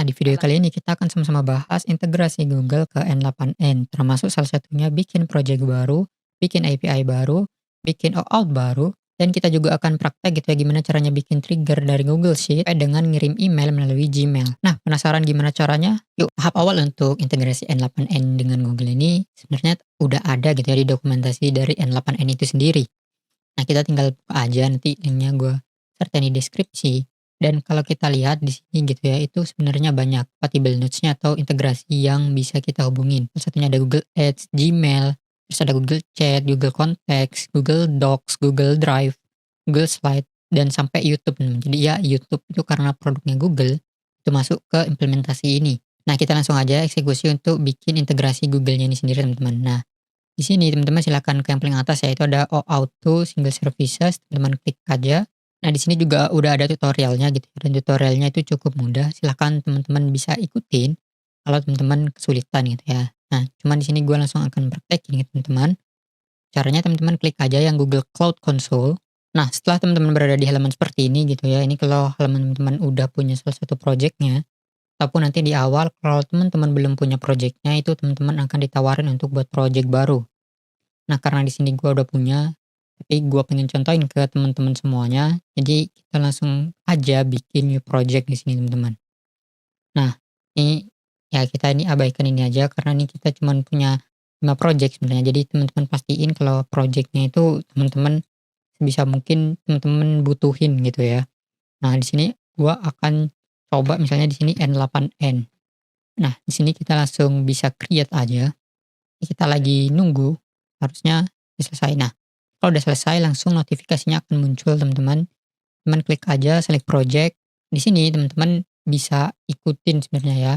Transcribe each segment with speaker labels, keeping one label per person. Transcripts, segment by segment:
Speaker 1: Nah, di video kali ini kita akan sama-sama bahas integrasi Google ke N8N, termasuk salah satunya bikin project baru, bikin API baru, bikin OAuth baru, dan kita juga akan praktek gitu ya gimana caranya bikin trigger dari Google Sheet dengan ngirim email melalui Gmail. Nah, penasaran gimana caranya? Yuk, tahap awal untuk integrasi N8N dengan Google ini sebenarnya udah ada gitu ya di dokumentasi dari N8N itu sendiri. Nah, kita tinggal buka aja, nanti linknya gue sertain di deskripsi. Dan kalau kita lihat di sini gitu ya, itu sebenarnya banyak compatible nodes-nya atau integrasi yang bisa kita hubungin. Salah satunya ada Google Ads, Gmail, terus ada Google Chat, Google Contacts, Google Docs, Google Drive, Google Slide, dan sampai YouTube. Jadi ya YouTube itu karena produknya Google, itu masuk ke implementasi ini. Nah, kita langsung aja eksekusi untuk bikin integrasi Google-nya ini sendiri teman-teman. Nah, di sini teman-teman silakan ke yang paling atas ya, itu ada OAuth Single Services, teman-teman klik aja. Nah, di sini juga udah ada tutorialnya gitu ya, dan tutorialnya itu cukup mudah, silakan teman-teman bisa ikutin kalau teman-teman kesulitan gitu ya. Nah, cuman di sini gue langsung akan praktekin ya teman-teman. Caranya teman-teman klik aja yang Google Cloud Console. Nah, setelah teman-teman berada di halaman seperti ini gitu ya, ini kalau halaman teman-teman udah punya salah satu projectnya, ataupun nanti di awal kalau teman-teman belum punya projectnya, itu teman-teman akan ditawarin untuk buat project baru. Nah, karena di sini gua udah punya, tapi gua pengen contohin ke teman-teman semuanya, jadi kita langsung aja bikin new project di sini teman-teman. Nah, ini ya kita ini abaikan ini aja karena ini kita cuman punya 5 project sebenarnya. Jadi teman-teman pastiin kalau projectnya itu teman-teman sebisa mungkin teman-teman butuhin gitu ya. Nah, di sini gua akan coba misalnya di sini N8N. Nah, di sini kita langsung bisa create aja. Kita lagi nunggu, harusnya udah selesai. Nah, kalau udah selesai langsung notifikasinya akan muncul teman-teman. Teman klik aja select project. Di sini teman-teman bisa ikutin sebenarnya ya.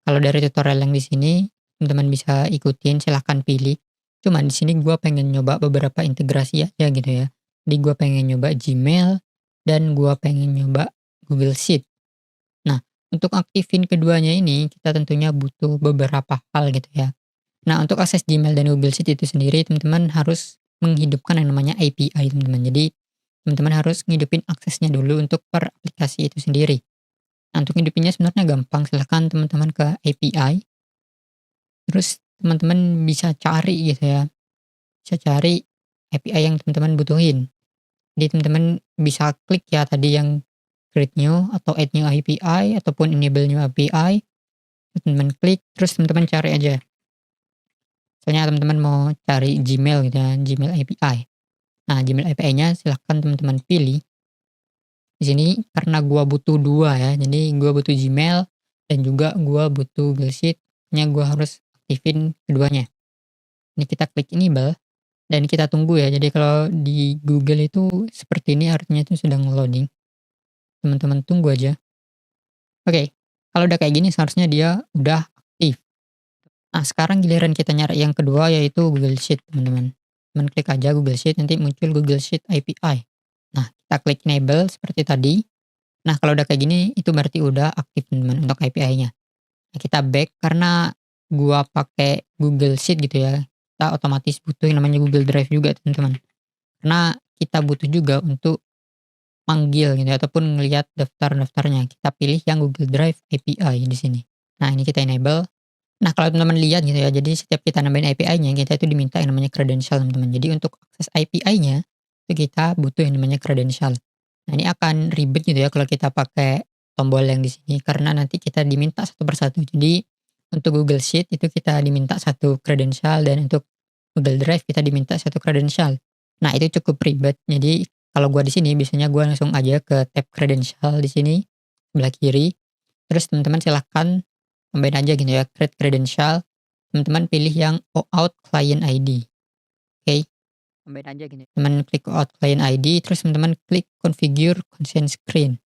Speaker 1: Kalau dari tutorial yang di sini teman-teman bisa ikutin, silahkan pilih. Cuman di sini gua pengen nyoba beberapa integrasi aja gitu ya. Jadi gua pengen nyoba Gmail dan gua pengen nyoba Google Sheet. Nah, untuk aktifin keduanya ini kita tentunya butuh beberapa hal gitu ya. Nah, untuk akses Gmail dan Google Sheet itu sendiri, teman-teman harus menghidupkan yang namanya API, teman-teman. Jadi, teman-teman harus ngidupin aksesnya dulu untuk per aplikasi itu sendiri. Nah, untuk ngidupinnya sebenarnya gampang, silahkan teman-teman ke API, terus teman-teman bisa cari gitu ya, bisa cari API yang teman-teman butuhin. Jadi, teman-teman bisa klik ya tadi yang create new atau add new API ataupun enable new API, teman-teman klik, terus teman-teman cari aja. Misalnya teman-teman mau cari Gmail gitu ya, Gmail API. Nah, Gmail API-nya silahkan teman-teman pilih. Di sini karena gua butuh 2 ya, jadi gua butuh Gmail dan juga gua butuh Google Sheet, nya gua harus aktifin keduanya. Ini kita klik enable dan kita tunggu ya. Jadi kalau di Google itu seperti ini artinya itu sedang loading. Teman-teman tunggu aja. Oke, kalau udah kayak gini seharusnya dia udah aktif. Nah, sekarang giliran kita nyari yang kedua yaitu Google Sheet, teman-teman. Teman klik aja Google Sheet, nanti muncul Google Sheet API. Nah, kita klik enable seperti tadi. Nah, kalau udah kayak gini, itu berarti udah aktif, teman-teman, untuk API-nya. Nah, kita back karena gua pakai Google Sheet gitu ya. Kita otomatis butuh yang namanya Google Drive juga, teman-teman. Karena kita butuh juga untuk manggil gitu ya, ataupun ngelihat daftar-daftarnya. Kita pilih yang Google Drive API di sini. Nah, ini kita enable. Nah, kalau teman-teman lihat gitu ya, jadi setiap kita nambahin API-nya, kita itu diminta yang namanya credential, teman-teman. Jadi untuk akses API-nya, itu kita butuh yang namanya credential. Nah, ini akan ribet gitu ya kalau kita pakai tombol yang di sini, karena nanti kita diminta satu persatu. Jadi, untuk Google Sheet itu kita diminta satu credential, dan untuk Google Drive kita diminta satu credential. Nah, itu cukup ribet. Jadi, kalau gua di sini, biasanya gua langsung aja ke tab credential di sini, sebelah kiri. Terus teman-teman silahkan tambahin aja gitu ya, create credential, teman-teman pilih yang OAuth Client ID. Oke, tambahin aja gini. Teman klik OAuth Client ID, terus teman-teman klik configure consent screen.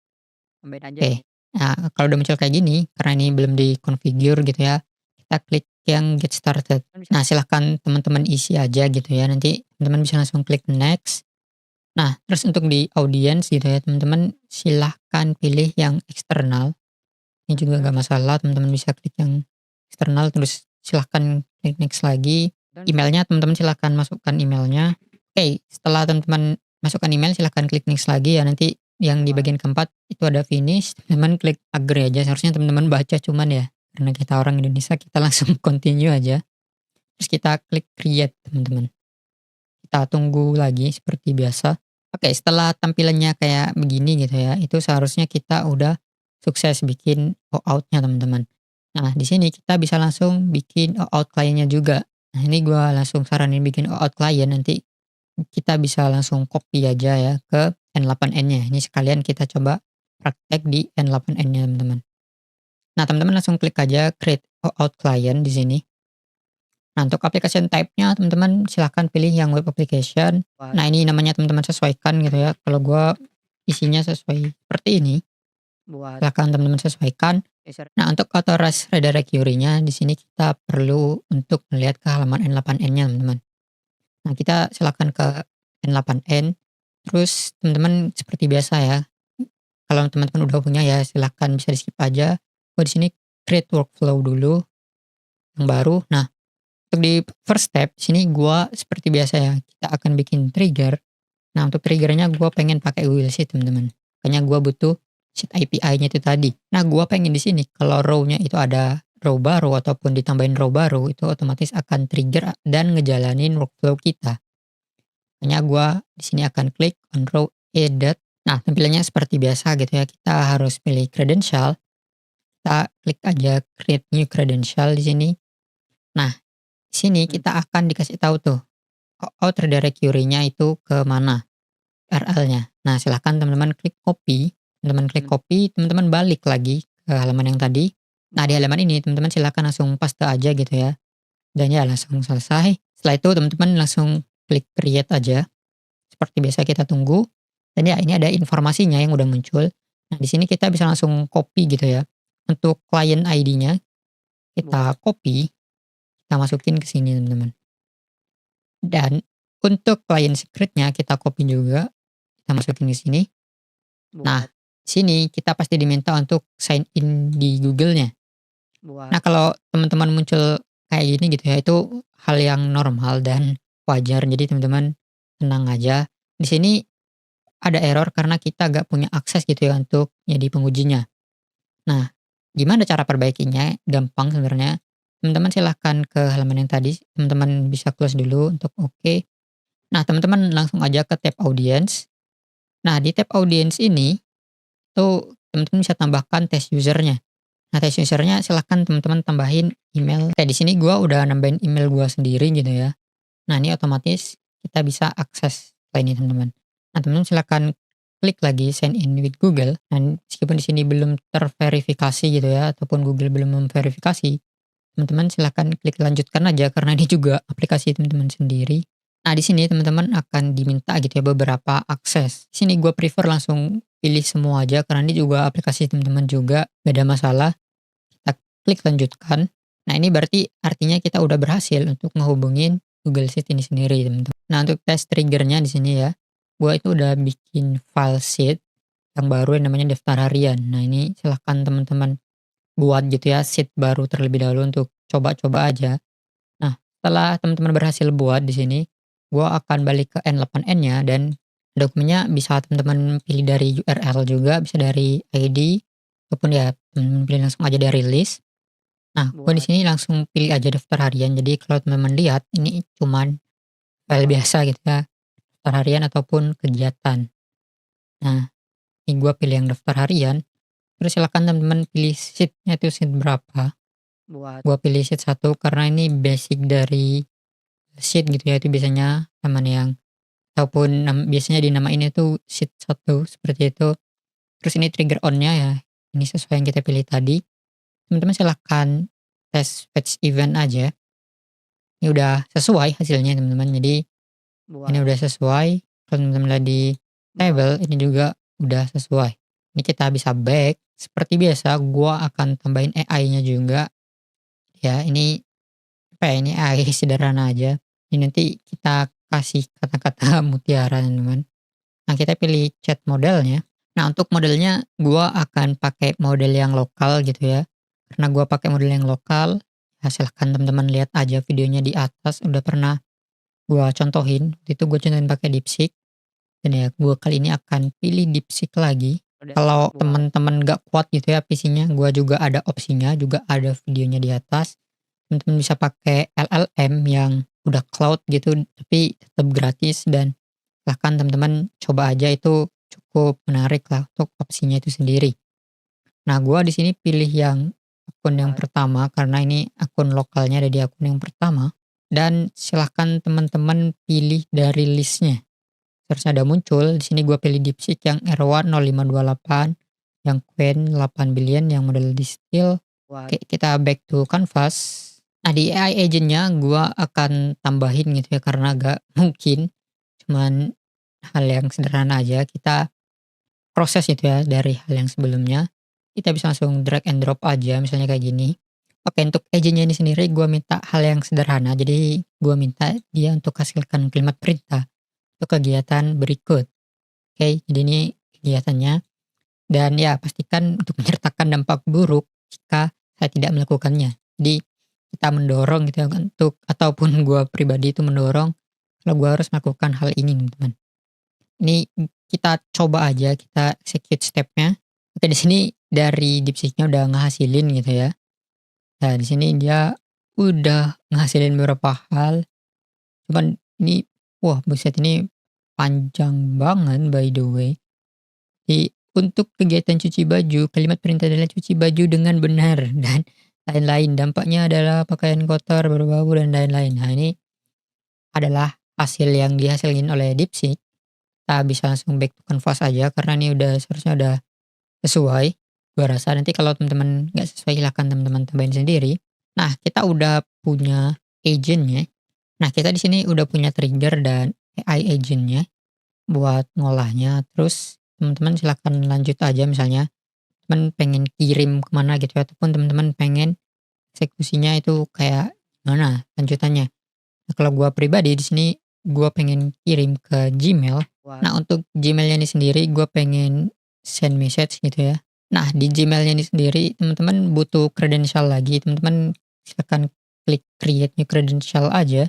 Speaker 1: Tambahin aja. Oke. Nah, kalau udah muncul kayak gini, karena ini belum di-configure gitu ya, kita klik yang get started. Nah, silahkan teman-teman isi aja gitu ya, nanti teman-teman bisa langsung klik next. Nah, terus untuk di audience gitu ya, teman-teman silahkan pilih yang eksternal. Ini juga nggak masalah, teman-teman bisa klik yang eksternal, terus silahkan klik next lagi. Emailnya teman-teman silahkan masukkan emailnya. Oke, setelah teman-teman masukkan email silahkan klik next lagi ya, nanti yang di bagian keempat itu ada finish, teman-teman klik agree aja, seharusnya teman-teman baca cuman ya, karena kita orang Indonesia kita langsung continue aja, terus kita klik create teman-teman. Kita tunggu lagi seperti biasa. Oke, setelah tampilannya kayak begini gitu ya, itu seharusnya kita udah sukses bikin OAuth-nya teman-teman. Nah, di sini kita bisa langsung bikin OAuth kliennya juga. Nah, ini gua langsung saranin bikin OAuth klien, nanti kita bisa langsung copy aja ya ke N8N-nya. Ini sekalian kita coba praktek di N8N-nya teman-teman. Nah, teman-teman langsung klik aja create OAuth client di sini. Nah, untuk application type-nya teman-teman silahkan pilih yang web application. Nah, ini namanya teman-teman sesuaikan gitu ya. Kalau gua isinya sesuai seperti ini, silahkan teman-teman sesuaikan. Nah, untuk authorized redirect query-nya di sini kita perlu untuk melihat ke halaman N8N-nya teman-teman. Nah, kita silahkan ke N8N. Terus teman-teman seperti biasa ya. Kalau teman-teman udah punya ya silahkan bisa di-skip aja. Gua di sini create workflow dulu yang baru. Nah, untuk di first step sini gua seperti biasa ya, kita akan bikin trigger. Nah, untuk triggernya gua pengen pakai Google Sheet teman-teman. Makanya gua butuh sheet API-nya itu tadi. Nah, gua pengen di sini kalau row-nya itu ada row baru ataupun ditambahin row baru itu otomatis akan trigger dan ngejalanin workflow kita. Makanya gua di sini akan klik on row edit. Nah, tampilannya seperti biasa gitu ya. Kita harus pilih credential. Kita klik aja create new credential di sini. Nah, di sini kita akan dikasih tahu tuh OAuth redirect query-nya itu ke mana URL-nya. Nah, silahkan teman-teman klik copy, teman-teman klik copy, teman-teman balik lagi ke halaman yang tadi. Nah, di halaman ini teman-teman silahkan langsung paste aja gitu ya. Dan ya langsung selesai. Setelah itu teman-teman langsung klik create aja. Seperti biasa kita tunggu. Dan ya ini ada informasinya yang udah muncul. Nah, di sini kita bisa langsung copy gitu ya. Untuk client ID-nya kita copy, kita masukin ke sini teman-teman. Dan untuk client secret-nya kita copy juga, kita masukin di sini. Nah, sini kita pasti diminta untuk sign in di Google-nya. Nah, kalau teman-teman muncul kayak gini gitu ya, itu hal yang normal dan wajar. Jadi teman-teman tenang aja. Di sini ada error karena kita gak punya akses gitu ya untuk jadi pengujinya. Nah, gimana cara perbaikinya? Gampang sebenarnya. Teman-teman silahkan ke halaman yang tadi, teman-teman bisa close dulu untuk oke. Nah, teman-teman langsung aja ke tab audience. Nah, di tab audience ini tuh teman-teman bisa tambahkan test usernya. Nah, test usernya silahkan teman-teman tambahin email. Kayak di sini gua udah nambahin email gua sendiri gitu ya. Nah, ini otomatis kita bisa akses lainnya teman-teman. Nah, teman-teman silahkan klik lagi sign in with Google. Dan meskipun di sini belum terverifikasi gitu ya, ataupun Google belum memverifikasi, teman-teman silahkan klik lanjutkan aja karena ini juga aplikasi teman-teman sendiri. Nah, di sini teman-teman akan diminta gitu ya beberapa akses. Di sini gue prefer langsung pilih semua aja karena ini juga aplikasi teman-teman juga, gak ada masalah. Kita klik lanjutkan. Nah, ini berarti artinya kita udah berhasil untuk ngehubungin Google Sheet ini sendiri teman-teman. Nah, untuk tes triggernya di sini ya, gue itu udah bikin file sheet yang baru yang namanya daftar harian. Nah, ini silahkan teman-teman buat gitu ya sheet baru terlebih dahulu untuk coba-coba aja. Nah, setelah teman-teman berhasil buat di sini, gua akan balik ke N8N-nya dan dokumennya bisa teman-teman pilih dari URL juga, bisa dari ID ataupun ya teman-teman pilih langsung aja dari list. Nah, gua di sini langsung pilih aja daftar harian. Jadi kalau teman-teman lihat ini cuman file biasa gitu ya, daftar harian ataupun kegiatan. Nah, ini gua pilih yang daftar harian. Terus silakan teman-teman pilih sheet-nya itu sheet berapa. Gua pilih sheet 1 karena ini basic dari sheet gitu ya, itu biasanya teman yang ataupun biasanya dinamain itu sheet 1 seperti itu. Terus ini trigger on-nya ya, ini sesuai yang kita pilih tadi. Teman-teman silahkan tes fetch event aja. Ini udah sesuai hasilnya teman-teman. Jadi ini udah sesuai. Kalau teman-teman lihat di table ini juga udah sesuai. Ini kita bisa back. Seperti biasa gua akan tambahin AI-nya juga. Ya, ini apa ya, ini AI sederhana aja. Ini nanti kita kasih kata-kata mutiara teman-teman. Nah, kita pilih chat modelnya. Nah, untuk modelnya gua akan pakai model yang lokal gitu ya. Karena gua pakai model yang lokal, ya silahkan teman-teman lihat aja videonya di atas udah pernah gua contohin. Waktu itu gua contohin pakai DeepSeek. Dan ya gue kali ini akan pilih DeepSeek lagi. Kalau teman-teman nggak kuat gitu ya PC-nya, gue juga ada opsinya, juga ada videonya di atas. Teman-teman bisa pakai LLM yang udah cloud gitu, tapi tetap gratis dan silahkan teman-teman coba aja, itu cukup menarik lah untuk opsinya itu sendiri. Nah, gua di sini pilih yang akun yang pertama karena ini akun lokalnya ada di akun yang pertama, dan silahkan teman-teman pilih dari listnya. Seharusnya ada muncul, di sini gua pilih DeepSeek yang Erwan 0528, yang Qwen 8 billion, yang model Distill. Oke, kita back to canvas. Nah, di AI agent-nya gua akan tambahin gitu ya, karena agak mungkin cuman hal yang sederhana aja, kita proses itu ya dari hal yang sebelumnya. Kita bisa langsung drag and drop aja misalnya kayak gini. Oke, untuk agent-nya ini sendiri gua minta hal yang sederhana. Jadi gua minta dia untuk hasilkan kalimat perintah untuk kegiatan berikut. Oke, jadi ini kegiatannya, dan ya pastikan untuk menyertakan dampak buruk jika saya tidak melakukannya. Jadi kita mendorong gitu ya untuk, ataupun gua pribadi itu mendorong kalau gua harus melakukan hal ini, teman-teman. Ini kita coba aja, kita execute step-nya. Oke, di sini dari DeepSeek-nya udah ngehasilin gitu ya. Nah, di sini dia udah ngehasilin beberapa hal. Cuman ini, wah buset, ini panjang banget by the way. Untuk kegiatan cuci baju, kalimat perintah adalah cuci baju dengan benar dan lain-lain. Dampaknya adalah pakaian kotor, berbau, dan lain-lain. Nah, ini adalah hasil yang dihasilkan oleh DeepSeek. Kita bisa langsung back to canvas aja karena ini udah seharusnya udah sesuai. Gua rasa nanti kalau teman-teman nggak sesuai silahkan teman-teman tambahin sendiri. Nah, kita udah punya agent-nya. Nah, kita di sini udah punya trigger dan AI agent-nya buat ngolahnya. Terus teman-teman silahkan lanjut aja, misalnya teman pengen kirim kemana gitu ya, ataupun teman-teman pengen eksekusinya itu kayak gimana lanjutannya. Nah, kalau gua pribadi di sini gua pengen kirim ke Gmail. Nah, untuk Gmail-nya ini sendiri gua pengen send message gitu ya. Nah, di Gmail-nya ini sendiri teman-teman butuh credential lagi, teman-teman silakan klik create new credential aja.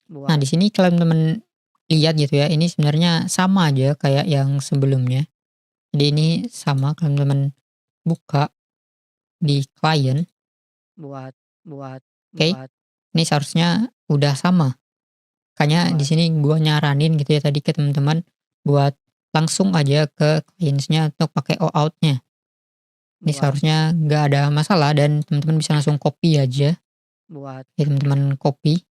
Speaker 1: Nah, di sini kalau teman-teman lihat gitu ya, ini sebenarnya sama aja kayak yang sebelumnya. Jadi ini sama kalau teman-teman buka di klien. Oke, ini seharusnya udah sama. Makanya di sini gua nyaranin gitu ya tadi ke teman-teman buat langsung aja ke clients-nya untuk pakai OAuth-nya. Ini seharusnya nggak ada masalah dan teman-teman bisa langsung copy aja. Oke, teman-teman copy.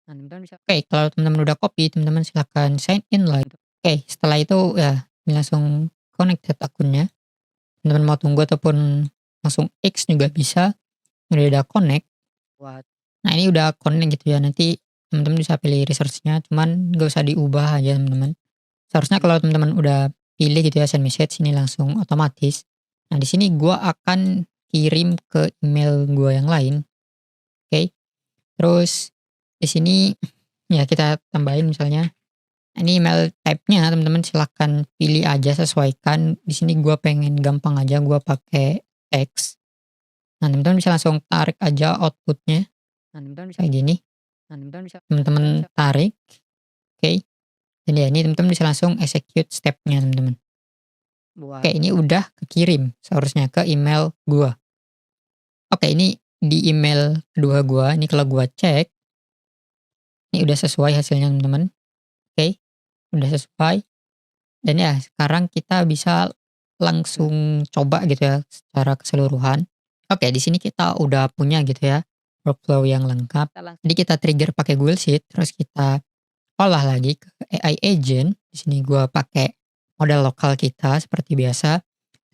Speaker 1: Oke, kalau teman-teman udah copy, teman-teman silakan sign in lah. Oke, setelah itu ya ini langsung connected akunnya. Teman-teman mau tunggu ataupun langsung X juga bisa. Udah connect. Nah, ini udah connect gitu ya. Nanti teman-teman bisa pilih resource-nya, cuman nggak usah diubah aja, teman-teman. Seharusnya kalau teman-teman udah pilih gitu ya send message, ini langsung otomatis. Nah, di sini gua akan kirim ke email gua yang lain. Oke. Terus di sini ya kita tambahin misalnya ini email type-nya, teman-teman silahkan pilih aja, sesuaikan. Di sini gua pengen gampang aja, gua pakai teks. Nah, teman-teman bisa langsung tarik aja output-nya kayak gini. Teman-teman tarik. Oke. Dan ya ini teman-teman bisa langsung execute step-nya, teman-teman. Oke, ini udah kekirim seharusnya ke email gua. Oke, ini di email kedua gua, ini kalau gua cek, ini udah sesuai hasilnya, teman-teman. Oke, udah sesuai. Dan ya sekarang kita bisa langsung coba gitu ya secara keseluruhan. Oke, di sini kita udah punya gitu ya workflow yang lengkap. Jadi kita trigger pakai Google Sheet, terus kita olah lagi ke AI agent. Di sini gua pakai model lokal kita seperti biasa.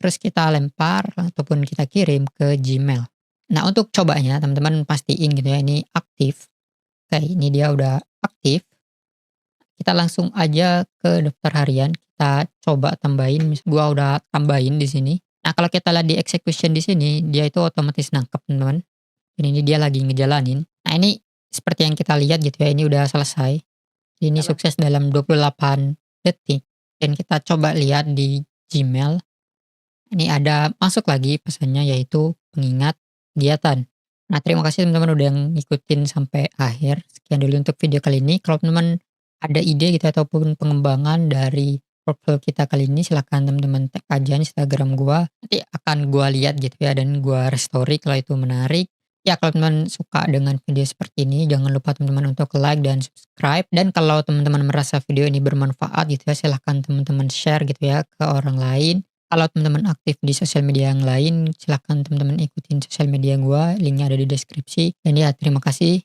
Speaker 1: Terus kita lempar ataupun kita kirim ke Gmail. Nah, untuk cobanya teman-teman pastiin gitu ya ini aktif. Oke, ini dia udah aktif. Kita langsung aja ke daftar harian, kita coba tambahin, gua udah tambahin di sini. Nah, kalau kita lihat di execution di sini, dia itu otomatis nangkep, teman-teman. Dan ini dia lagi ngejalanin. Nah, ini seperti yang kita lihat gitu ya, ini udah selesai. Ini sukses dalam 28 detik. Dan kita coba lihat di Gmail. Ini ada masuk lagi pesannya, yaitu pengingat kegiatan. Nah, terima kasih teman-teman udah yang ngikutin sampai akhir. Sekian dulu untuk video kali ini. Kalau teman-teman ada ide gitu ataupun pengembangan dari workflow kita kali ini, silahkan teman-teman tag aja Instagram gua, nanti akan gua lihat gitu ya dan gua restory kalau itu menarik. Ya kalau teman-teman suka dengan video seperti ini, jangan lupa teman-teman untuk like dan subscribe, dan kalau teman-teman merasa video ini bermanfaat gitu ya, silahkan teman-teman share gitu ya ke orang lain. Kalau teman-teman aktif di sosial media yang lain, silahkan teman-teman ikutin sosial media gua, linknya ada di deskripsi. Dan ya terima kasih.